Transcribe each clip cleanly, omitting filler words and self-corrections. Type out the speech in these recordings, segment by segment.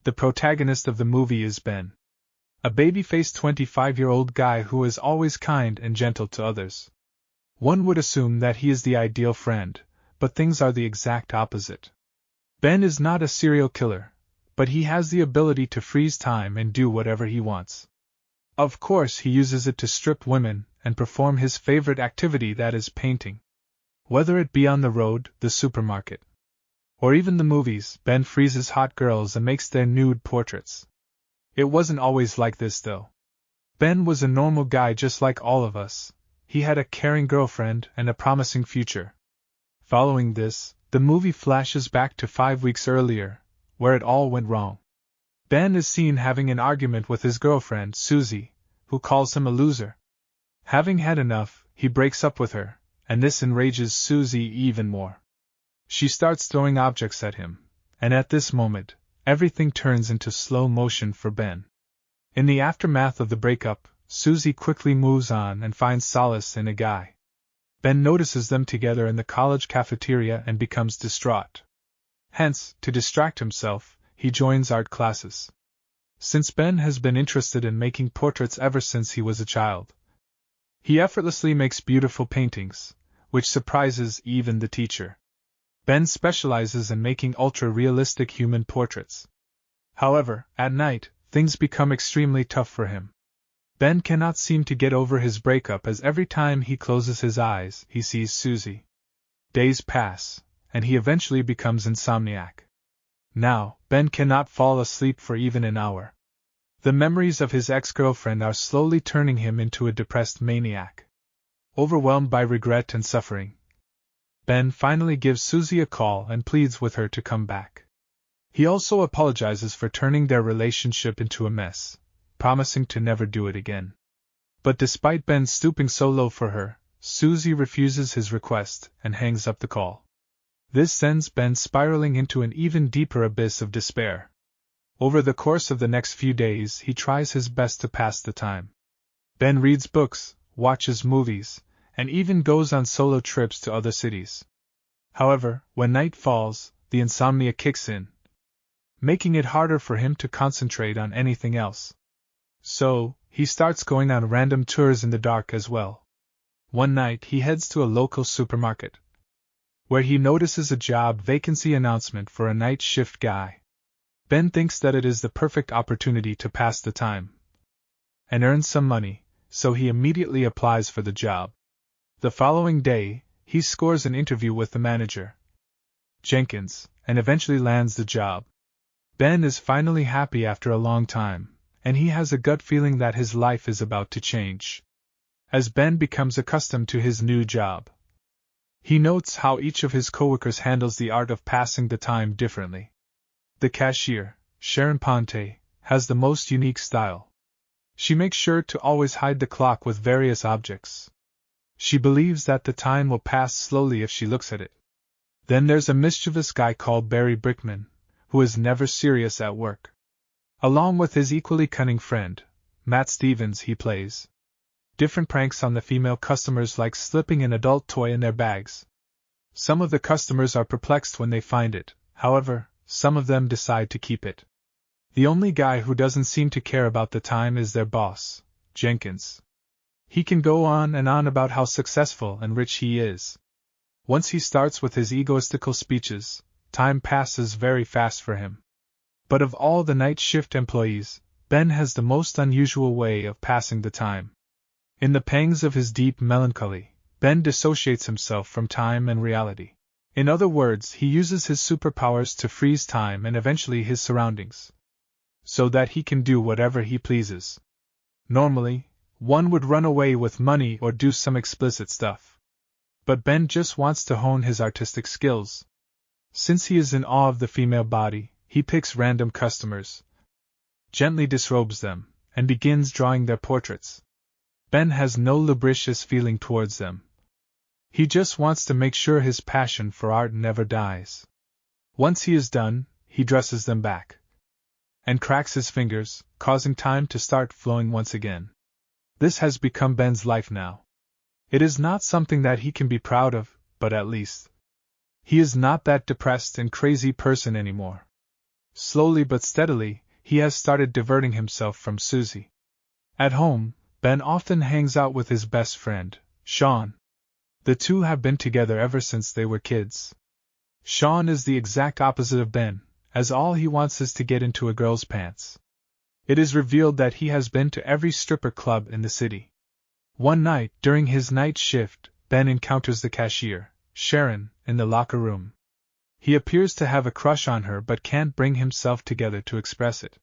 The protagonist of the movie is Ben, a baby-faced 25-year-old guy who is always kind and gentle to others. One would assume that he is the ideal friend, but things are the exact opposite. Ben is not a serial killer, but he has the ability to freeze time and do whatever he wants. Of course, he uses it to strip women and perform his favorite activity, that is painting. Whether it be on the road, the supermarket, or even the movies, Ben freezes hot girls and makes their nude portraits. It wasn't always like this, though. Ben was a normal guy just like all of us. He had a caring girlfriend and a promising future. Following this, the movie flashes back to 5 weeks earlier, where it all went wrong. Ben is seen having an argument with his girlfriend, Susie, who calls him a loser. Having had enough, he breaks up with her, and this enrages Susie even more. She starts throwing objects at him, and at this moment, everything turns into slow motion for Ben. In the aftermath of the breakup, Susie quickly moves on and finds solace in a guy. Ben notices them together in the college cafeteria and becomes distraught. Hence, to distract himself, he joins art classes. Since Ben has been interested in making portraits ever since he was a child, he effortlessly makes beautiful paintings, which surprises even the teacher. Ben specializes in making ultra-realistic human portraits. However, at night, things become extremely tough for him. Ben cannot seem to get over his breakup, as every time he closes his eyes, he sees Susie. Days pass, and he eventually becomes insomniac. Now, Ben cannot fall asleep for even an hour. The memories of his ex-girlfriend are slowly turning him into a depressed maniac. Overwhelmed by regret and suffering, Ben finally gives Susie a call and pleads with her to come back. He also apologizes for turning their relationship into a mess, promising to never do it again. But despite Ben stooping so low for her, Susie refuses his request and hangs up the call. This sends Ben spiraling into an even deeper abyss of despair. Over the course of the next few days, he tries his best to pass the time. Ben reads books, watches movies, and even goes on solo trips to other cities. However, when night falls, the insomnia kicks in, making it harder for him to concentrate on anything else. So, he starts going on random tours in the dark as well. One night he heads to a local supermarket, where he notices a job vacancy announcement for a night shift guy. Ben thinks that it is the perfect opportunity to pass the time and earn some money, so he immediately applies for the job. The following day, he scores an interview with the manager, Jenkins, and eventually lands the job. Ben is finally happy after a long time, and he has a gut feeling that his life is about to change. As Ben becomes accustomed to his new job, he notes how each of his coworkers handles the art of passing the time differently. The cashier, Sharon Ponte, has the most unique style. She makes sure to always hide the clock with various objects. She believes that the time will pass slowly if she looks at it. Then there's a mischievous guy called Barry Brickman, who is never serious at work. Along with his equally cunning friend, Matt Stevens, he plays different pranks on the female customers, like slipping an adult toy in their bags. Some of the customers are perplexed when they find it, however, some of them decide to keep it. The only guy who doesn't seem to care about the time is their boss, Jenkins. He can go on and on about how successful and rich he is. Once he starts with his egoistical speeches, time passes very fast for him. But of all the night shift employees, Ben has the most unusual way of passing the time. In the pangs of his deep melancholy, Ben dissociates himself from time and reality. In other words, he uses his superpowers to freeze time and eventually his surroundings, so that he can do whatever he pleases. Normally, one would run away with money or do some explicit stuff. But Ben just wants to hone his artistic skills. Since he is in awe of the female body, he picks random customers, gently disrobes them, and begins drawing their portraits. Ben has no lubricious feeling towards them. He just wants to make sure his passion for art never dies. Once he is done, he dresses them back and cracks his fingers, causing time to start flowing once again. This has become Ben's life now. It is not something that he can be proud of, but at least he is not that depressed and crazy person anymore. Slowly but steadily, he has started diverting himself from Susie. At home, Ben often hangs out with his best friend, Sean. The two have been together ever since they were kids. Sean is the exact opposite of Ben, as all he wants is to get into a girl's pants. It is revealed that he has been to every stripper club in the city. One night, during his night shift, Ben encounters the cashier, Sharon, in the locker room. He appears to have a crush on her but can't bring himself together to express it.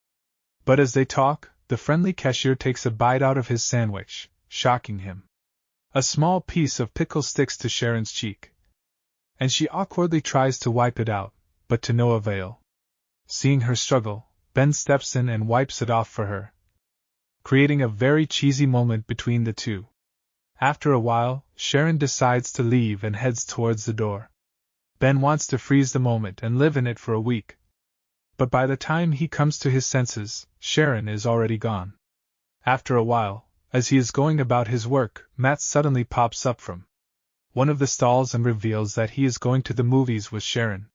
But as they talk, the friendly cashier takes a bite out of his sandwich, shocking him. A small piece of pickle sticks to Sharon's cheek, and she awkwardly tries to wipe it out, but to no avail. Seeing her struggle, Ben steps in and wipes it off for her, creating a very cheesy moment between the two. After a while, Sharon decides to leave and heads towards the door. Ben wants to freeze the moment and live in it for a week. But by the time he comes to his senses, Sharon is already gone. After a while, as he is going about his work, Matt suddenly pops up from one of the stalls and reveals that he is going to the movies with Sharon.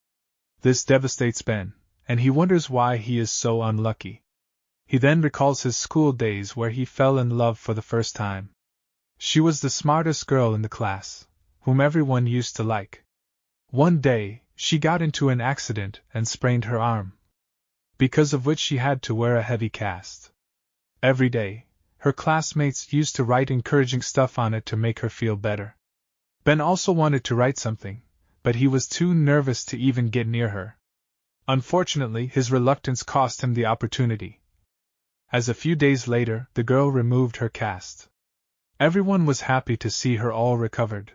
This devastates Ben, and he wonders why he is so unlucky. He then recalls his school days where he fell in love for the first time. She was the smartest girl in the class, whom everyone used to like. One day, she got into an accident and sprained her arm, because of which she had to wear a heavy cast. Every day, her classmates used to write encouraging stuff on it to make her feel better. Ben also wanted to write something, but he was too nervous to even get near her. Unfortunately, his reluctance cost him the opportunity, as a few days later, the girl removed her cast. Everyone was happy to see her all recovered.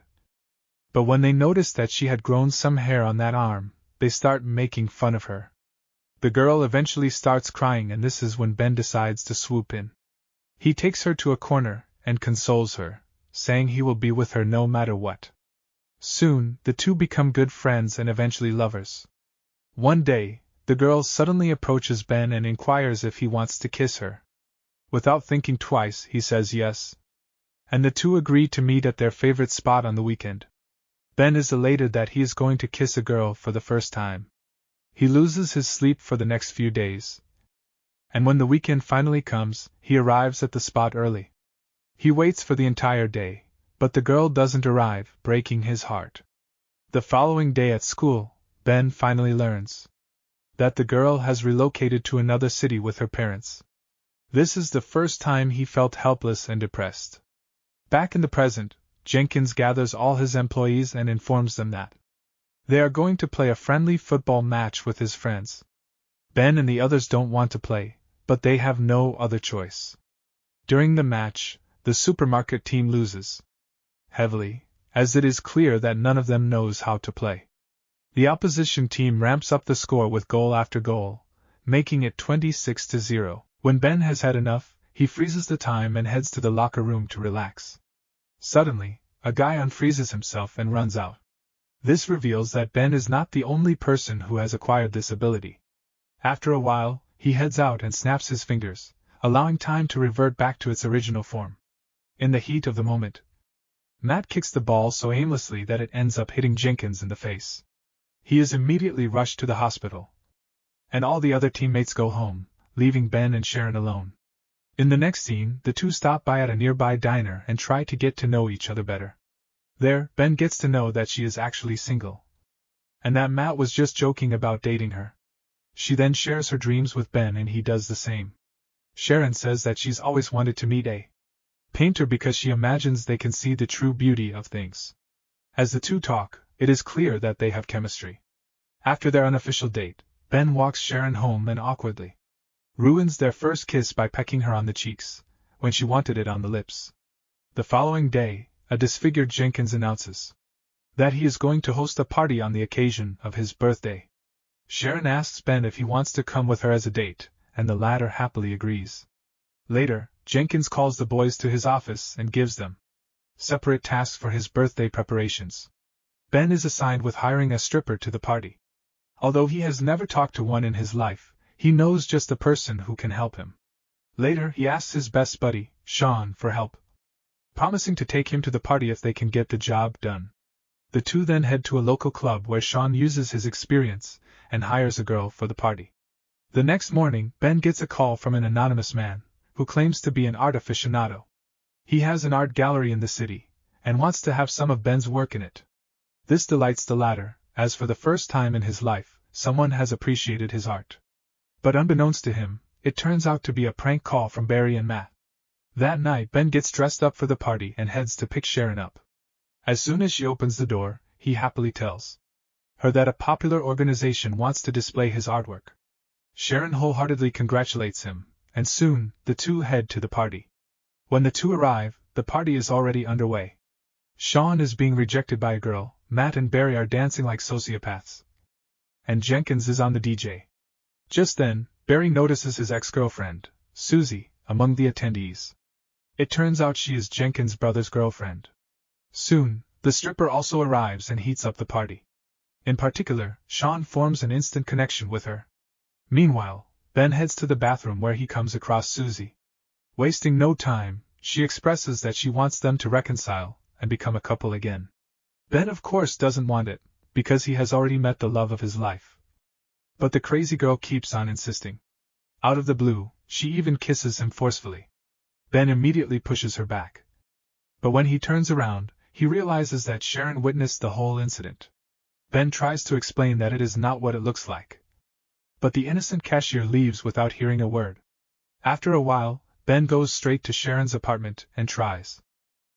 But when they noticed that she had grown some hair on that arm, they start making fun of her. The girl eventually starts crying, and this is when Ben decides to swoop in. He takes her to a corner and consoles her, saying he will be with her no matter what. Soon, the two become good friends and eventually lovers. One day, the girl suddenly approaches Ben and inquires if he wants to kiss her. Without thinking twice, he says yes, and the two agree to meet at their favorite spot on the weekend. Ben is elated that he is going to kiss a girl for the first time. He loses his sleep for the next few days, and when the weekend finally comes, he arrives at the spot early. He waits for the entire day, but the girl doesn't arrive, breaking his heart. The following day at school, Ben finally learns that the girl has relocated to another city with her parents. This is the first time he felt helpless and depressed. Back in the present, Jenkins gathers all his employees and informs them that they are going to play a friendly football match with his friends. Ben and the others don't want to play, but they have no other choice. During the match, the supermarket team loses heavily, as it is clear that none of them knows how to play. The opposition team ramps up the score with goal after goal, making it 26-0. When Ben has had enough, he freezes the time and heads to the locker room to relax. Suddenly, a guy unfreezes himself and runs out. This reveals that Ben is not the only person who has acquired this ability. After a while, he heads out and snaps his fingers, allowing time to revert back to its original form. In the heat of the moment, Matt kicks the ball so aimlessly that it ends up hitting Jenkins in the face. He is immediately rushed to the hospital, and all the other teammates go home, leaving Ben and Sharon alone. In the next scene, the two stop by at a nearby diner and try to get to know each other better. There, Ben gets to know that she is actually single, and that Matt was just joking about dating her. She then shares her dreams with Ben and he does the same. Sharon says that she's always wanted to meet a painter because she imagines they can see the true beauty of things. As the two talk, it is clear that they have chemistry. After their unofficial date, Ben walks Sharon home and awkwardly ruins their first kiss by pecking her on the cheeks, when she wanted it on the lips. The following day, a disfigured Jenkins announces that he is going to host a party on the occasion of his birthday. Sharon asks Ben if he wants to come with her as a date, and the latter happily agrees. Later, Jenkins calls the boys to his office and gives them separate tasks for his birthday preparations. Ben is assigned with hiring a stripper to the party. Although he has never talked to one in his life, he knows just the person who can help him. Later, he asks his best buddy, Sean, for help, promising to take him to the party if they can get the job done. The two then head to a local club where Sean uses his experience and hires a girl for the party. The next morning, Ben gets a call from an anonymous man, who claims to be an art aficionado. He has an art gallery in the city, and wants to have some of Ben's work in it. This delights the latter, as for the first time in his life, someone has appreciated his art. But unbeknownst to him, it turns out to be a prank call from Barry and Matt. That night, Ben gets dressed up for the party and heads to pick Sharon up. As soon as she opens the door, he happily tells her that a popular organization wants to display his artwork. Sharon wholeheartedly congratulates him, and soon, the two head to the party. When the two arrive, the party is already underway. Sean is being rejected by a girl, Matt and Barry are dancing like sociopaths, and Jenkins is on the DJ. Just then, Barry notices his ex-girlfriend, Susie, among the attendees. It turns out she is Jenkins' brother's girlfriend. Soon, the stripper also arrives and heats up the party. In particular, Sean forms an instant connection with her. Meanwhile, Ben heads to the bathroom where he comes across Susie. Wasting no time, she expresses that she wants them to reconcile and become a couple again. Ben of course doesn't want it, because he has already met the love of his life. But the crazy girl keeps on insisting. Out of the blue, she even kisses him forcefully. Ben immediately pushes her back. But when he turns around, he realizes that Sharon witnessed the whole incident. Ben tries to explain that it is not what it looks like. But the innocent cashier leaves without hearing a word. After a while, Ben goes straight to Sharon's apartment and tries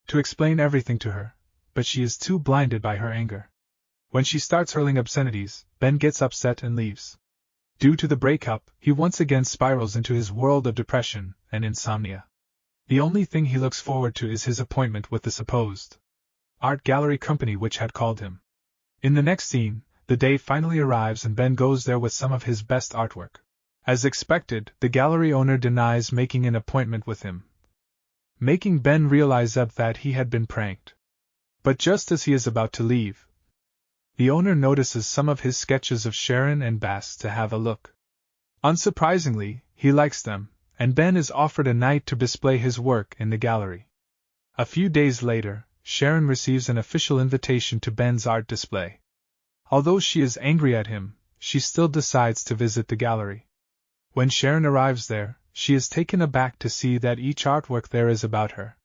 to explain everything to her, but she is too blinded by her anger. When she starts hurling obscenities, Ben gets upset and leaves. Due to the breakup, he once again spirals into his world of depression and insomnia. The only thing he looks forward to is his appointment with the supposed art gallery company which had called him. In the next scene, the day finally arrives and Ben goes there with some of his best artwork. As expected, the gallery owner denies making an appointment with him, making Ben realize that he had been pranked. But just as he is about to leave, the owner notices some of his sketches of Sharon and asks to have a look. Unsurprisingly, he likes them, and Ben is offered a night to display his work in the gallery. A few days later, Sharon receives an official invitation to Ben's art display. Although she is angry at him, she still decides to visit the gallery. When Sharon arrives there, she is taken aback to see that each artwork there is about her.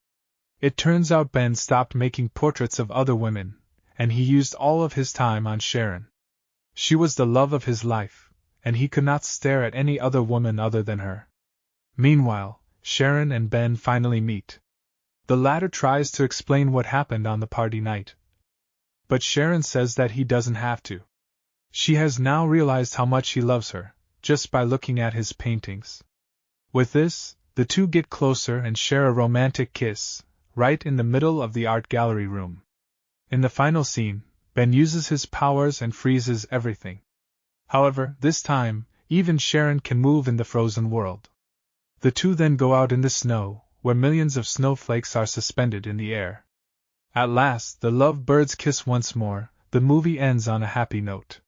It turns out Ben stopped making portraits of other women, and he used all of his time on Sharon. She was the love of his life, and he could not stare at any other woman other than her. Meanwhile, Sharon and Ben finally meet. The latter tries to explain what happened on the party night, but Sharon says that he doesn't have to. She has now realized how much he loves her, just by looking at his paintings. With this, the two get closer and share a romantic kiss, right in the middle of the art gallery room. In the final scene, Ben uses his powers and freezes everything. However, this time, even Sharon can move in the frozen world. The two then go out in the snow, where millions of snowflakes are suspended in the air. At last, the lovebirds kiss once more. The movie ends on a happy note.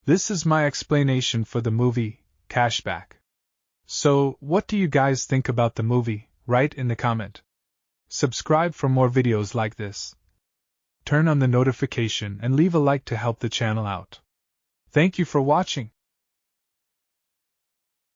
This is my explanation for the movie, Cashback. So, what do you guys think about the movie? Write in the comment. Subscribe for more videos like this. Turn on the notification and leave a like to help the channel out. Thank you for watching.